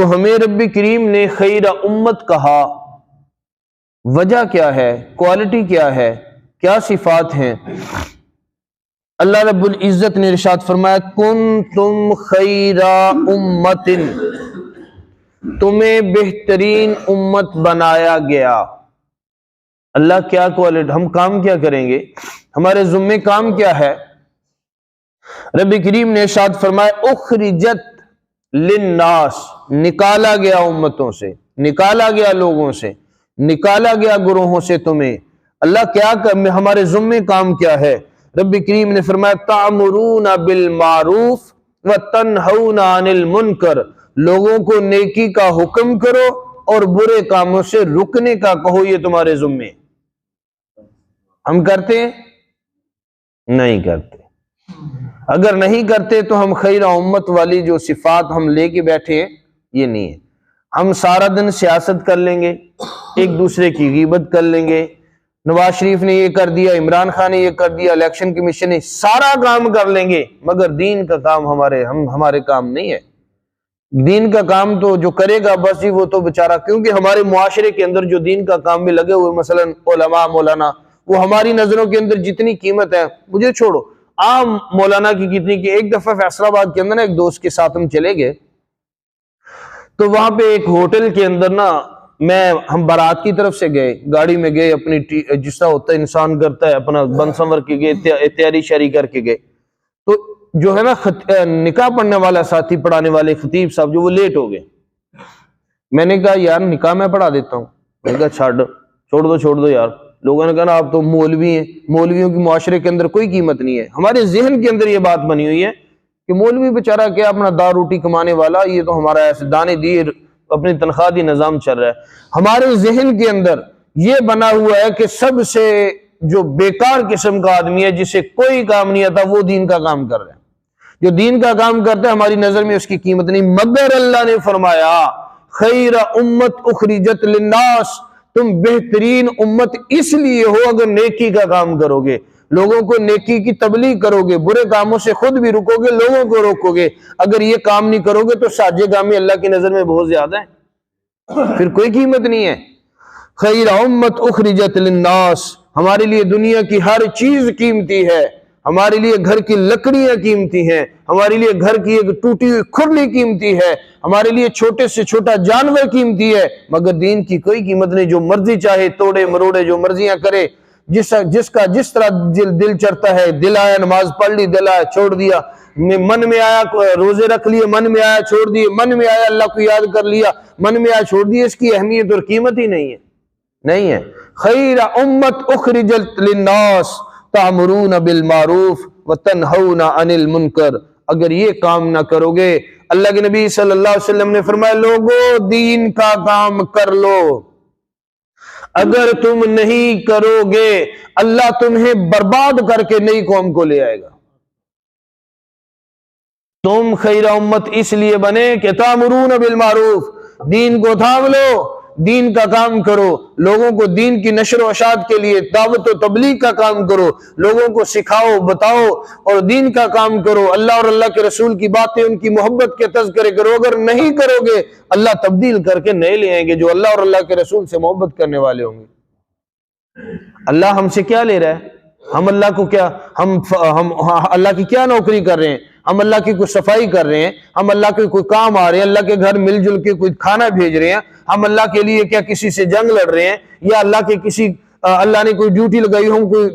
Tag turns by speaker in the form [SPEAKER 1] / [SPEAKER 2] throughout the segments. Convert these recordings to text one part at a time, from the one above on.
[SPEAKER 1] تو ہمیں رب کریم نے خیر امت کہا، وجہ کیا ہے، کوالٹی کیا ہے، کیا صفات ہیں؟ اللہ رب العزت نے ارشاد فرمایا کنتم خیر امت، تمہیں بہترین امت بنایا گیا۔ اللہ کیا کوالٹی، ہم کام کیا کریں گے، ہمارے ذمے کام کیا ہے؟ رب کریم نے ارشاد فرمایا اخرجت للناس، نکالا گیا امتوں سے، نکالا گیا لوگوں سے، نکالا گیا گروہوں سے تمہیں۔ اللہ کیا ہمارے ذمے کام کیا ہے؟ رب کریم نے فرمایا تأمرون بالمعروف وتنہون عن المنکر، لوگوں کو نیکی کا حکم کرو اور برے کاموں سے رکنے کا کہو، یہ تمہارے ذمے۔ ہم کرتے ہیں؟ نہیں کرتے۔ اگر نہیں کرتے تو ہم خیر امت والی جو صفات ہم لے کے بیٹھے ہیں یہ نہیں ہے۔ ہم سارا دن سیاست کر لیں گے، ایک دوسرے کی غیبت کر لیں گے، نواز شریف نے یہ کر دیا، عمران خان نے یہ کر دیا، الیکشن کمیشن نے، سارا کام کر لیں گے، مگر دین کا کام ہمارے کام نہیں ہے۔ دین کا کام تو جو کرے گا بس ہی وہ تو بیچارہ، کیونکہ ہمارے معاشرے کے اندر جو دین کا کام میں لگے ہوئے مثلا علماء مولانا، وہ ہماری نظروں کے اندر جتنی قیمت ہے، مجھے چھوڑو عام مولانا کی کتنی، کہ ایک دفعہ فیصل آباد کے اندر ایک دوست کے ساتھ ہم چلے گئے، تو وہاں پہ ایک ہوٹل کے اندر ہم بارات کی طرف سے گئے، گاڑی میں گئے، اپنی جس طرح ہوتا ہے انسان کرتا ہے اپنا بن سنور کے گئے، تیاری شاری کر کے گئے، تو جو ہے نا نکاح پڑھنے والا ساتھی، پڑھانے والے خطیب صاحب جو وہ لیٹ ہو گئے۔ میں نے کہا یار نکاح میں پڑھا دیتا ہوں، میں نے کہا چھوڑ دو یار۔ لوگوں نے کہا نا آپ تو مولوی ہیں، مولویوں کی معاشرے کے اندر کوئی قیمت نہیں ہے۔ ہمارے ذہن کے اندر یہ بات بنی ہوئی ہے کہ مولوی بیچارہ کیا اپنا دار روٹی کمانے والا، یہ تو ہمارا ایسے دانے دیے اپنی تنخواہ دی نظام چل رہا ہے۔ ہمارے ذہن کے اندر یہ بنا ہوا ہے کہ سب سے جو بیکار قسم کا آدمی ہے، جسے کوئی کام نہیں آتا، وہ دین کا کام کر رہا ہے۔ جو دین کا کام کرتا ہے ہماری نظر میں اس کی قیمت نہیں، مگر اللہ نے فرمایا خیر امت اخرجت للناس، تم بہترین امت اس لیے ہو اگر نیکی کا کام کرو گے، لوگوں کو نیکی کی تبلیغ کرو گے، برے کاموں سے خود بھی رکو گے، لوگوں کو روکو گے۔ اگر یہ کام نہیں کرو گے تو ساجے گامی اللہ کی نظر میں بہت زیادہ ہے، پھر کوئی قیمت نہیں ہے۔ خیر امت اخرجت للناس، ہمارے لیے دنیا کی ہر چیز قیمتی ہے، ہمارے لیے گھر کی لکڑیاں قیمتی ہیں، ہمارے لیے گھر کی ایک ٹوٹی ہوئی کھرلی قیمتی ہے، ہمارے لیے چھوٹے سے چھوٹا جانور قیمتی ہے، مگر دین کی کوئی قیمت نہیں۔ جو مرضی چاہے توڑے مروڑے، جو مرضیاں کرے، جس کا جس طرح دل چڑھتا ہے، دل آیا نماز پڑھ لی، دل آیا چھوڑ دیا، من میں آیا روزے رکھ لیے، من میں آیا چھوڑ دیے، من میں آیا اللہ کو یاد کر لیا، من میں آیا چھوڑ دیے، اس کی اہمیت اور قیمت ہی نہیں ہے۔ خیر امت اخرجت للناس تأمرون بالمعروف وتنہون عن المنکر، اگر یہ کام نہ کرو گے، اللہ کے نبی صلی اللہ علیہ وسلم نے فرمایا لوگو دین کا کام کر لو، اگر تم نہیں کرو گے اللہ تمہیں برباد کر کے نئی قوم کو لے آئے گا۔ تم خیر امت اس لیے بنے کہ تأمرون بالمعروف، دین کو تھام لو، دین کا کام کرو، لوگوں کو دین کی نشر و اشاعت کے لیے دعوت و تبلیغ کا کام کرو، لوگوں کو سکھاؤ بتاؤ اور دین کا کام کرو، اللہ اور اللہ کے رسول کی باتیں، ان کی محبت کے تذکرے کرو۔ اگر نہیں کرو گے اللہ تبدیل کر کے نئے لے آئیں گے جو اللہ اور اللہ کے رسول سے محبت کرنے والے ہوں گے۔ اللہ ہم سے کیا لے رہا ہے؟ ہم اللہ کو کیا، ہم اللہ کی کیا نوکری کر رہے ہیں؟ ہم اللہ کی کوئی صفائی کر رہے ہیں؟ ہم اللہ کے کوئی کام آ رہے ہیں؟ اللہ کے گھر مل جل کے کوئی کھانا بھیج رہے ہیں؟ ہم اللہ کے لیے کیا کسی سے جنگ لڑ رہے ہیں؟ یا اللہ کے اللہ نے کوئی ڈیوٹی لگائی، ہم کوئی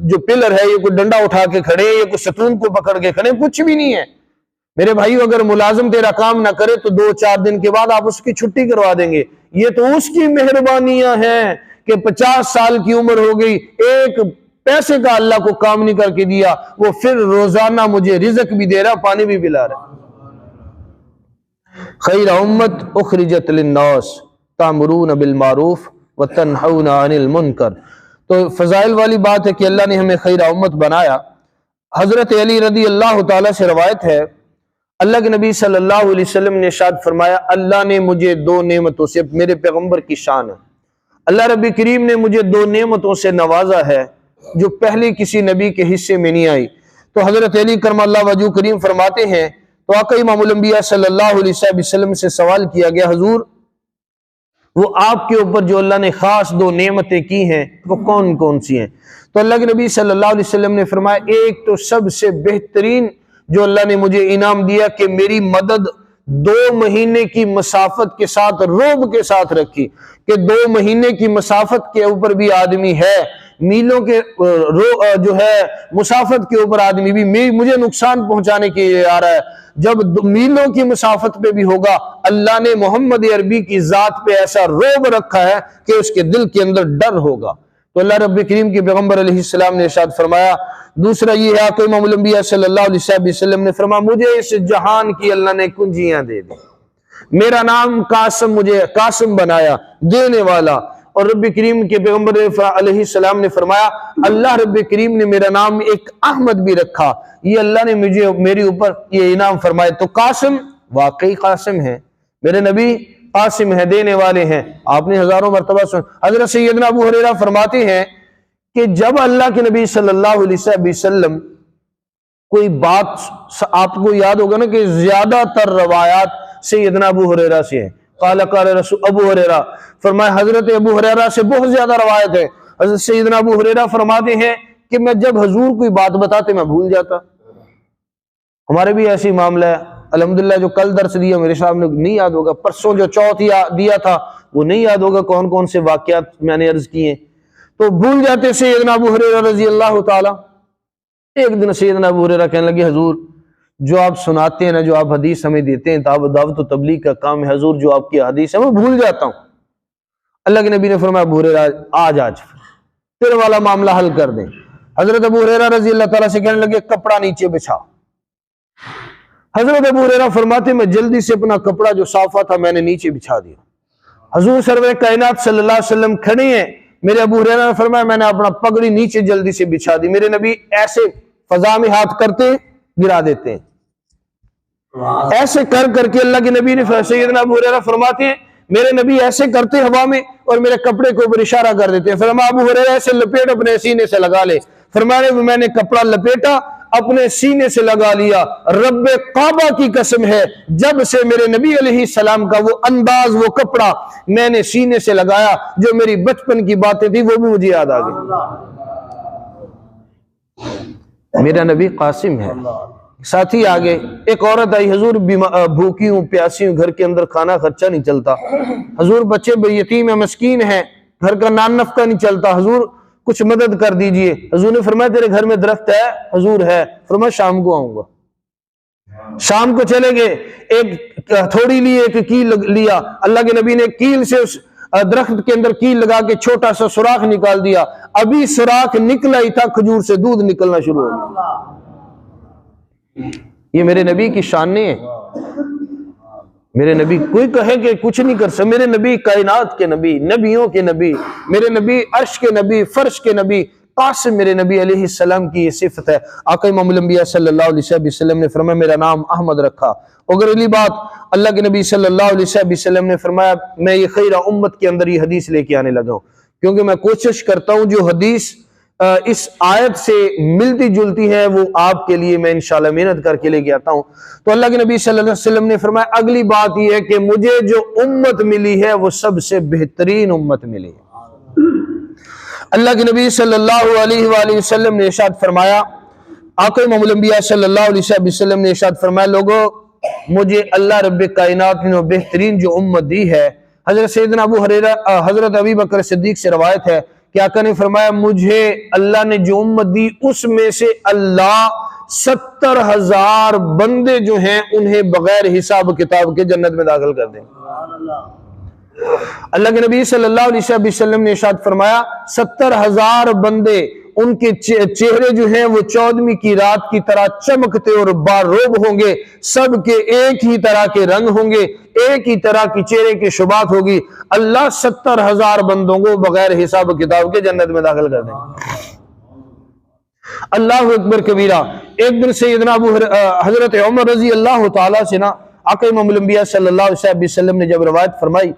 [SPEAKER 1] جو پلر ہے یہ کوئی ڈنڈا اٹھا کے کھڑے ہیں یا کوئی ستون کو پکڑ کے کھڑے ہیں؟ کچھ بھی نہیں ہے میرے بھائیو۔ اگر ملازم تیرا کام نہ کرے تو 2-4 دن کے بعد آپ اس کی چھٹی کروا دیں گے، یہ تو اس کی مہربانیاں ہیں کہ 50 سال کی عمر ہو گئی، ایک پیسے کا اللہ کو کام نہیں کر کے دیا، وہ پھر روزانہ مجھے رزق بھی دے رہا، پانی بھی پلا رہا۔ خیر امت اخرجت للناس تأمرون بالمعروف وتنہون عن المنکر۔ تو فضائل والی بات ہے کہ اللہ نے ہمیں خیر امت بنایا۔ حضرت علی رضی اللہ تعالیٰ سے روایت ہے، اللہ کے نبی صلی اللہ علیہ وسلم نے ارشاد فرمایا اللہ نے مجھے 2 نعمتوں سے، میرے پیغمبر کی شان ہے، اللہ رب کریم نے مجھے 2 نعمتوں سے نوازا ہے جو پہلے کسی نبی کے حصے میں نہیں آئی۔ تو حضرت علی کرم اللہ وجہ کریم فرماتے ہیں تو آقا امام الانبیاء صلی اللہ علیہ وسلم سے سوال کیا گیا، حضور وہ آپ کے اوپر جو اللہ نے خاص 2 نعمتیں کی ہیں وہ کون کون سی ہیں؟ تو اللہ کے نبی صلی اللہ علیہ وسلم نے فرمایا، ایک تو سب سے بہترین جو اللہ نے مجھے انعام دیا کہ میری مدد 2 مہینے کی مسافت کے ساتھ، روب کے ساتھ رکھی، کہ 2 مہینے کی مسافت کے اوپر بھی آدمی ہے، میلوں کے جو ہے مسافت کے اوپر آدمی بھی مجھے نقصان پہنچانے کے لیے آ رہا ہے، جب میلوں کی مسافت پہ بھی ہوگا، اللہ نے محمد عربی کی ذات پہ ایسا روب رکھا ہے کہ اس کے دل کے اندر ڈر ہوگا۔ تو اللہ رب کریم کے پیغمبر علیہ السلام نے ارشاد فرمایا۔ دوسرا یہ ہے کہ امام الانبیاء صلی اللہ علیہ وسلم نے فرمایا، مجھے اس جہان کی اللہ نے کنجیاں دے دی، میرا نام قاسم، مجھے قاسم بنایا، دینے والا۔ اور رب کریم کے پیغمبر علیہ السلام نے فرمایا، اللہ رب کریم نے میرا نام ایک احمد بھی رکھا، یہ اللہ نے مجھے میرے اوپر یہ انعام فرمایا۔ تو قاسم واقعی قاسم ہے، میرے نبی قاسم ہے، دینے والے ہیں۔ آپ نے ہزاروں مرتبہ سن، حضرت سیدنا ابو ہریرہ فرماتے ہیں کہ جب اللہ کے نبی صلی اللہ علیہ وسلم کوئی بات، آپ کو یاد ہوگا نا کہ زیادہ تر روایات سیدنا ابو ہریرہ سے ہیں، قال قال رسول ابو ہریرہ، فرمایا حضرت ابو ہریرہ سے بہت زیادہ روایت ہے۔ حضرت سیدنا ابو ہریرہ فرماتے ہیں کہ میں جب حضور کوئی بات بتاتے میں بھول جاتا۔ ہمارے بھی ایسی معاملہ ہے، الحمدللہ جو کل درس دیا میرے سامنے نہیں یاد ہوگا، پرسوں جو چوتھ دیا تھا وہ نہیں یاد ہوگا کون کون سے واقعات میں نے عرض کیے، تو بھول جاتے۔ سیدنا ابو ہریرہ رضی اللہ تعالی، ایک دن سیدنا ابو ہریرہ کہنے لگے، حضور جو آپ سناتے ہیں نا، جو آپ حدیث ہمیں دیتے ہیں، دعوت و تبلیغ کا کام ہے، حضور جو آپ کی حدیث ہے میں بھول جاتا ہوں۔ اللہ کے نبی نے فرمایا، ابو ہریرہ آج تیرے والا معاملہ حل کر دیں۔ حضرت ابو ہریرہ رضی اللہ تعالیٰ سے کہنے لگے، کپڑا نیچے بچھا۔ حضرت ابو ہریرہ فرماتے میں جلدی سے اپنا کپڑا جو صافہ تھا میں نے نیچے بچھا دیا۔ حضور سرور کائنات صلی اللہ علیہ وسلم کھڑے ہیں، میرے ابو ہریرہ نے فرمایا میں نے اپنا پگڑی نیچے جلدی سے بچھا دی۔ میرے نبی ایسے فضا میں ہاتھ کرتے گرا دیتے ہیں، ایسے کر کر کے اللہ کے نبی نے، سیدنا ابو ہریرہ فرماتے ہیں میرے نبی ایسے کرتے ہوا میں اور میرے کپڑے کے اوپر اشارہ کر دیتے ہیں۔ فرمایا ابو ہریرہ ایسے لپیٹ اپنے سینے سے لگا لے۔ فرمایا میں نے کپڑا لپیٹا، اپنے سینے سے لگا لیا، رب کعبہ کی قسم ہے جب سے میرے نبی علیہ السلام کا وہ انداز، وہ کپڑا میں نے سینے سے لگایا، جو میری بچپن کی باتیں تھی وہ بھی مجھے یاد آ گئی۔ میرا نبی قاسم ہے۔ ساتھی آگے ایک عورت آئی، حضور بھوکی ہوں، پیاسی ہوں، گھر کے اندر کھانا خرچہ نہیں چلتا، حضور بچے یتیم ہیں، مسکین ہیں، گھر کا نان نفقہ نہیں چلتا، حضور کچھ مدد کر دیجئے۔ حضور نے فرمایا تیرے گھر میں درخت ہے؟ حضور ہے۔ فرمایا شام کو آؤں گا۔ شام کو چلے گئے، ایک تھوڑی لی، ایک کیل لیا، اللہ کے نبی نے کیل سے اس درخت کے اندر کیل لگا کے چھوٹا سا سوراخ نکال دیا، ابھی سوراخ نکلا ہی تھا کھجور سے دودھ نکلنا شروع ہو گیا۔ یہ میرے نبی کی شانیں ہیں۔ میرے نبی کوئی کہے کہ کچھ نہیں کر سکتا، میرے نبی کائنات کے نبی، نبیوں کے نبی، میرے نبی عرش کے نبی، فرش کے نبی، قاسم میرے نبی علیہ السلام کی یہ صفت ہے۔ آقا امام الانبیاء صلی اللہ علیہ وسلم نے فرمایا میرا نام احمد رکھا۔ اور اگلی بات، اللہ کے نبی صلی اللہ علیہ وسلم نے فرمایا میں یہ خیرہ امت کے اندر یہ حدیث لے کے آنے لگا ہوں، کیونکہ میں کوشش کرتا ہوں جو حدیث اس آیت سے ملتی جلتی ہے وہ آپ کے لیے میں انشاءاللہ محنت کر کے لے کے آتا ہوں۔ تو اللہ کے نبی صلی اللہ علیہ وسلم نے فرمایا اگلی بات یہ ہے کہ مجھے جو امت ملی ہے وہ سب سے بہترین امت ملی ہے۔ اللہ کے نبی صلی اللہ علیہ وآلہ وسلم نے ارشاد فرمایا، آقا امام الانبیاء صلی اللہ علیہ وسلم نے ارشاد فرمایا لوگوں مجھے اللہ رب کائنات نے بہترین جو امت دی ہے، حضرت سیدنا ابو ہریرہ، حضرت ابی بکر صدیق سے روایت ہے کہ آقا نے فرمایا مجھے اللہ نے جو امت دی اس میں سے اللہ 70,000 بندے جو ہیں انہیں بغیر حساب کتاب کے جنت میں داخل کر دیں۔ اللہ کے نبی صلی اللہ علیہ وسلم نے ارشاد فرمایا 70,000 بندے ان کے چہرے جو ہیں وہ 14ویں کی رات کی طرح چمکتے اور باروب ہوں گے، سب کے ایک ہی طرح کے رنگ ہوں گے، ایک ہی طرح کی چہرے کی شباہت ہوگی، اللہ 70,000 بندوں کو بغیر حساب کتاب کے جنت میں داخل کر دیں۔ اللہ اکبر کبیرہ۔ ایک دن سیدنا حضرت عمر رضی اللہ تعالیٰ سے آقا امام الانبیاء صلی اللہ علیہ وسلم نے جب روایت فرمائی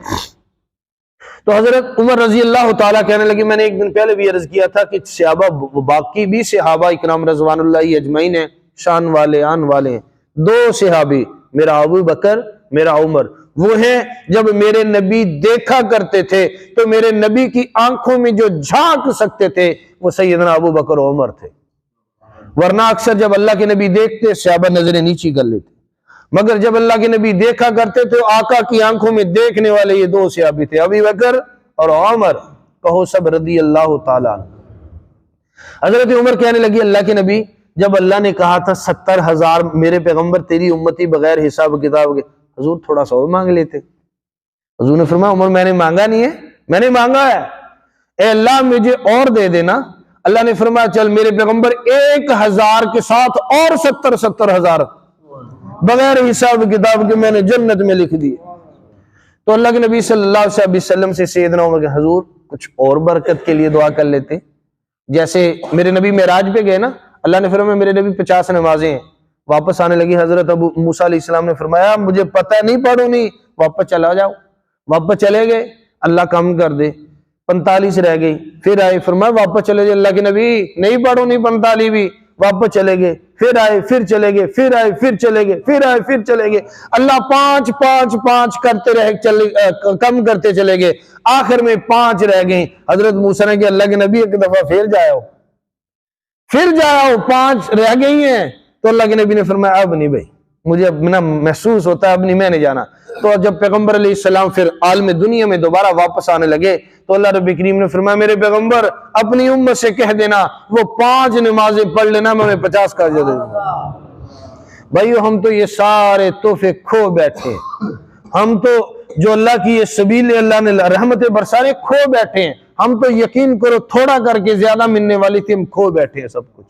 [SPEAKER 1] تو حضرت عمر رضی اللہ تعالیٰ کہنے لگے میں نے ایک دن پہلے بھی عرض کیا تھا کہ صحابہ باقی بھی صحابہ اکرام رضوان اللہ اجمعین ہیں، شان والے آن والے ہیں، دو صحابی، میرا ابو بکر، میرا عمر، وہ ہیں جب میرے نبی دیکھا کرتے تھے تو میرے نبی کی آنکھوں میں جو جھانک سکتے تھے وہ سیدنا ابو بکر و عمر تھے، ورنہ اکثر جب اللہ کے نبی دیکھتے صحابہ نظریں نیچی کر لیتے، مگر جب اللہ کے نبی دیکھا کرتے تو آقا کی آنکھوں میں دیکھنے والے یہ دو صحابی تھے، ابو بکر اور عمر، کہو سب رضی اللہ تعالیٰ۔ حضرت عمر کہنے لگی اللہ کے نبی جب اللہ نے کہا تھا 70,000 میرے پیغمبر تیری امتی بغیر حساب کتاب کے، حضور تھوڑا سا اور مانگ لیتے۔ حضور نے فرمایا عمر میں نے مانگا نہیں ہے، میں نے مانگا ہے، اے اللہ مجھے اور دے دینا۔ اللہ نے فرمایا چل میرے پیغمبر 1,000 کے ساتھ اور 70,000 بغیر حساب کتاب کے میں نے جنت میں لکھ دی۔ تو اللہ کے نبی صلی اللہ علیہ وسلم سے سیدنا عمر کہ حضور کچھ اور برکت کے لیے دعا کر لیتے، جیسے میرے نبی معراج پہ گئے نا، اللہ نے فرمایا میرے نبی 50 نمازیں ہیں، واپس آنے لگی، حضرت ابو موسیٰ علیہ السلام نے فرمایا مجھے پتہ نہیں پڑھو نہیں، واپس چلا جاؤ، واپس چلے گئے، اللہ کم کر دے، 45 رہ گئی، پھر آئے، فرمایا واپس چلے گئے، اللہ کے نبی نہیں پڑھو نہیں 45 بھی، واپس چلے گئے، پھر آئے، پھر چلے گئے، پھر آئے، پھر چلے گئے، پھر آئے، پھر چلے گئے، اللہ 5 5 5 کرتے رہے، کم کرتے چلے گئے، آخر میں 5 رہ گئیں۔ حضرت موسیٰ نے کہ اللہ کے نبی ایک دفعہ پھر جاؤ، پھر جاؤ، 5 رہ گئی ہیں، تو اللہ کے نبی نے فرمایا اب نہیں بھائی، مجھے اب محسوس ہوتا ہے اب نہیں، میں نہیں جانا۔ تو جب پیغمبر علیہ السلام پھر عالم دنیا میں دوبارہ واپس آنے لگے تو اللہ رب کریم نے فرمایا میرے پیغمبر اپنی امت سے کہہ دینا وہ 5 نمازیں پڑھ لینا، میں انہیں 50 کا اجر دے دوں گا۔ بھائیو ہم تو یہ سارے تحفے کھو بیٹھے، ہم تو جو اللہ کی یہ سبیل اللہ نے رحمت برسارے کھو بیٹھے ہیں، ہم تو یقین کرو تھوڑا کر کے زیادہ ملنے والی تھی، ہم کھو بیٹھے ہیں سب کچھ۔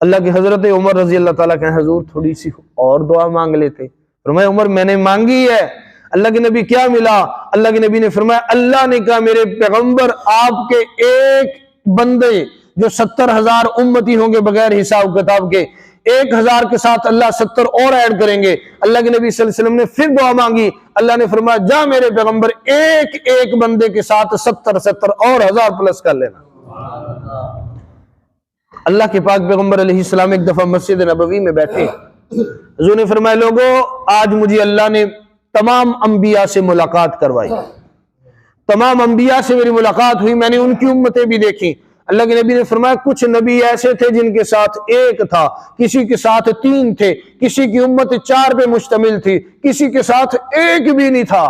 [SPEAKER 1] اللہ کی حضرت عمر رضی اللہ تعالیٰ کہیں حضور تھوڑی سی اور دعا مانگ لیتے، فرمایا عمر میں نے مانگی ہے۔ اللہ کے نبی کیا ملا؟ اللہ کے نبی نے فرمایا اللہ نے کہا میرے پیغمبر آپ کے ایک بندے جو 70,000 امتی ہوں گے بغیر حساب کتاب کے، 1,000 کے ساتھ اللہ 70 اور ایڈ کریں گے۔ اللہ کے نبی صلی اللہ علیہ وسلم نے پھر دعا مانگی، اللہ نے فرمایا جا میرے پیغمبر ایک بندے کے ساتھ 70 اور 1,000 پلس کر لینا۔ اللہ کے پاک پیغمبر علیہ السلام ایک دفعہ مسجد نبوی میں بیٹھے، حضور نے فرمایا لوگوں آج مجھے اللہ نے تمام انبیاء سے ملاقات کروائی، تمام انبیاء سے میری ملاقات ہوئی، میں نے ان کی امتیں بھی دیکھی۔ اللہ کے نبی نے فرمایا کچھ نبی ایسے تھے جن کے ساتھ 1 تھا، کسی کے ساتھ 3 تھے، کسی کی امت 4 پہ مشتمل تھی، کسی کے ساتھ 1 بھی نہیں تھا۔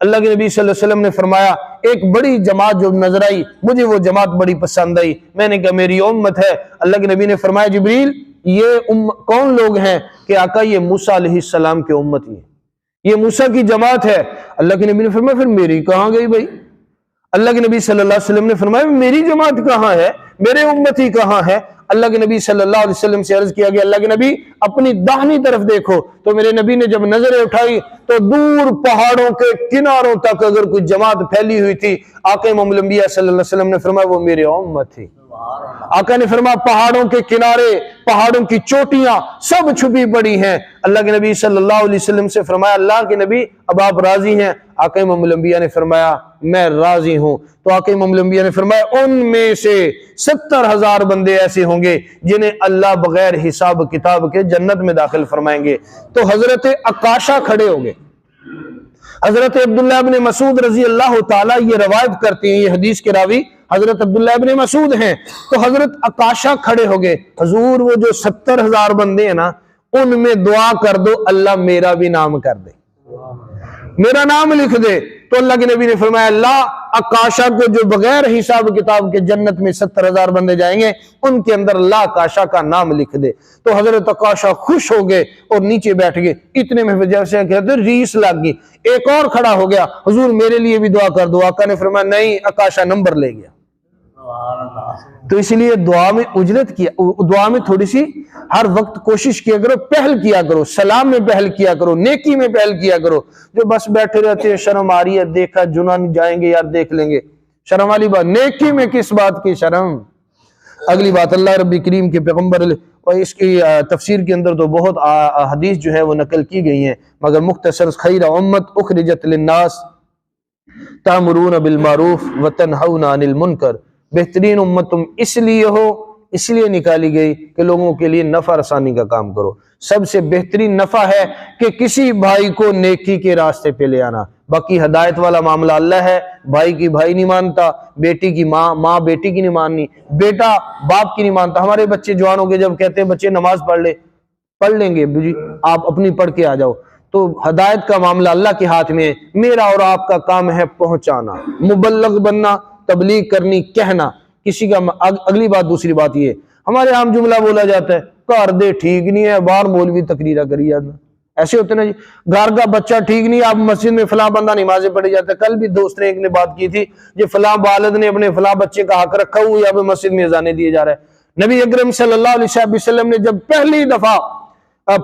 [SPEAKER 1] اللہ کے نبی صلی اللہ علیہ وسلم نے فرمایا ایک بڑی جماعت جو نظر آئی، مجھے وہ جماعت بڑی پسند آئی، میں نے کہا میری امت ہے۔ اللہ کے نبی نے فرمایا جبریل یہ کون لوگ ہیں؟ کہ آقا یہ موسیٰ علیہ السلام کے امت ہیں، یہ موسیٰ کی جماعت ہے۔ اللہ کے نبی نے فرمایا پھر میری کہاں گئی بھائی؟ اللہ کے نبی صلی اللہ علیہ وسلم نے فرمایا میری جماعت کہاں ہے، میرے امتی کہاں ہے؟ اللہ کے نبی صلی اللہ علیہ وسلم سے عرض کیا گیا اللہ کے نبی اپنی داہنی طرف دیکھو، تو میرے نبی نے جب نظریں اٹھائی تو دور پہاڑوں کے کناروں تک اگر کوئی جماعت پھیلی ہوئی تھی، آقا امام الانبیاء صلی اللہ علیہ وسلم نے فرمایا وہ میرے امت تھی۔ آقا نے فرمایا پہاڑوں کے کنارے، پہاڑوں کی چوٹیاں سب چھپی پڑی ہیں۔ اللہ کے نبی صلی اللہ علیہ وسلم سے فرمایا اللہ کے نبی اب آپ راضی ہیں؟ آقا امام الانبیاء نے فرمایا میں راضی ہوں۔ تو آقا امام الانبیاء نے فرمایا ان میں سے 70,000 بندے ایسے ہوں گے جنہیں اللہ بغیر حساب کتاب کے جنت میں داخل فرمائیں گے۔ تو حضرت عکاشہ کھڑے ہو گئے، حضرت عبداللہ ابن مسعود رضی اللہ تعالیٰ یہ روایت کرتے ہیں، یہ حدیث کے راوی حضرت عبداللہ ابن مسعود ہیں۔ تو حضرت عکاشہ کھڑے ہو گئے، حضور وہ جو 70,000 بندے ہیں نا ان میں دعا کر دو اللہ میرا بھی نام کر دے، میرا نام لکھ دے۔ تو اللہ کے نبی نے فرمایا اللہ عکاشہ کو جو بغیر حساب کتاب کے جنت میں 70,000 بندے جائیں گے ان کے اندر اللہ عکاشہ کا نام لکھ دے۔ تو حضرت عکاشہ خوش ہو گئے اور نیچے بیٹھ گئے، اتنے میں جیسے کہتے ریس لگ گئی، ایک اور کھڑا ہو گیا حضور میرے لیے بھی دعا کر دو۔ آقا نے فرمایا نہیں، عکاشہ نمبر لے گیا۔ تو اس لیے دعا میں اجرت کیا، دعا میں تھوڑی سی ہر وقت کوشش کیا کرو، پہل کیا کرو، سلام میں پہل کیا کرو، نیکی میں پہل کیا کرو۔ جو بس بیٹھے رہتے ہیں شرم آ رہی ہے، دیکھا جنا نہیں جائیں گے یار دیکھ لیں گے، شرم والی بات، نیکی میں کس بات کی شرم۔ اگلی بات اللہ رب کریم کے پیغمبر اور اس کی تفسیر کے اندر تو بہت حدیث جو ہے وہ نقل کی گئی ہیں، مگر مختصر خیر امت اخرجت للناس تأمرون بالمعروف وتنہون عن المنکر، بہترین امت تم اس لیے ہو اس لیے نکالی گئی کہ لوگوں کے لیے نفع رسانی کا کام کرو۔ سب سے بہترین نفع ہے کہ کسی بھائی کو نیکی کے راستے پہ لے آنا۔ باقی ہدایت والا معاملہ اللہ ہے، بھائی کی بھائی نہیں مانتا، بیٹی کی ماں بیٹی کی نہیں ماننی، بیٹا باپ کی نہیں مانتا۔ ہمارے بچے جوان ہو گئے، جب کہتے ہیں بچے نماز پڑھ لیں گے جی، آپ اپنی پڑھ کے آ جاؤ۔ تو ہدایت کا معاملہ اللہ کے ہاتھ میں ہے، میرا اور آپ کا کام ہے پہنچانا، مبلغ بننا، تبلیغ کرنی، کہنا کسی کا۔ اگلی بات، دوسری بات یہ ہمارے عام جملہ بولا جاتا ہے، گھر دے ٹھیک نہیں ہے، باہر مولوی تقریرہ کری جانا، ایسے ہوتے نا جی، گھر کا بچہ ٹھیک نہیں، آپ مسجد میں فلاں بندہ نمازیں پڑھی جاتا ہے۔ کل بھی دوست نے ایک نے بات کی تھی، یہ فلاں والد نے اپنے فلاں بچے کا حق رکھا ہوا، یہاں پہ مسجد میں اذانیں دیے جا رہا ہے۔ نبی اکرم صلی اللہ علیہ وسلم نے جب پہلی دفعہ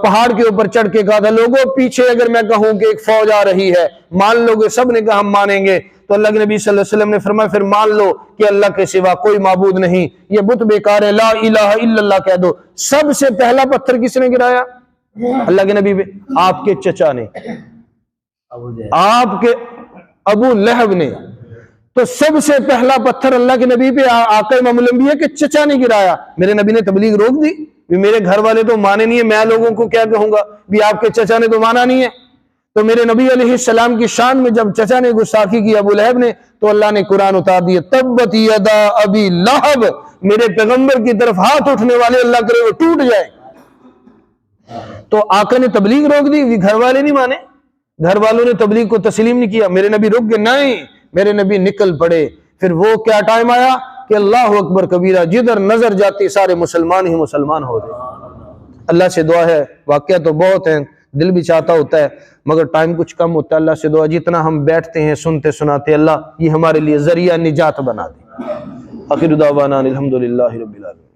[SPEAKER 1] پہاڑ کے اوپر چڑھ کے کہا تھا، لوگوں پیچھے اگر میں کہوں کہ ایک فوج آ رہی ہے مان لو گے؟ سب نے کہا ہم مانیں گے۔ تو اللہ کے نبی صلی اللہ علیہ وسلم نے فرمایا پھر مان لو کہ اللہ کے سوا کوئی معبود نہیں، یہ بت بیکار ہے، لا الہ الا اللہ کہہ دو۔ سب سے پہلا پتھر کس نے گرایا؟ اللہ کے نبی پہ، آپ کے چچا نے، آپ کے ابو لہب نے۔ تو سب سے پہلا پتھر اللہ کے نبی پہ آقا امام الانبیاء کے چچا نے گرایا۔ میرے نبی نے تبلیغ روک دی، میرے گھر والے تو مانے نہیں ہے، میں لوگوں کو کیا کہوں گا بھی آپ کے چچا نے تو مانا نہیں ہے۔ تو میرے نبی علیہ السلام کی شان میں جب چچا نے گستاخی کی ابو لہب نے، تو اللہ نے قرآن اتار دیا، تبت یدا ابی لہب، میرے پیغمبر کی طرف ہاتھ اٹھنے والے اللہ کرے وہ ٹوٹ جائے۔ تو آقا نے تبلیغ روک دی، گھر والے نہیں مانے، گھر والوں نے تبلیغ کو تسلیم نہیں کیا، میرے نبی رک گئے، نہیں، میرے نبی نکل پڑے۔ پھر وہ کیا ٹائم آیا کہ اللہ اکبر کبیرہ، جدھر نظر جاتی سارے مسلمان ہی مسلمان ہو گئے۔ اللہ سے دعا ہے، واقعہ تو بہت ہیں، دل بھی چاہتا ہوتا ہے مگر ٹائم کچھ کم ہوتا ہے۔ اللہ سے دعا جتنا ہم بیٹھتے ہیں سنتے سناتے، اللہ یہ ہمارے لیے ذریعہ نجات بنا دے۔ آخر دعوانا الحمدللہ رب العالمین۔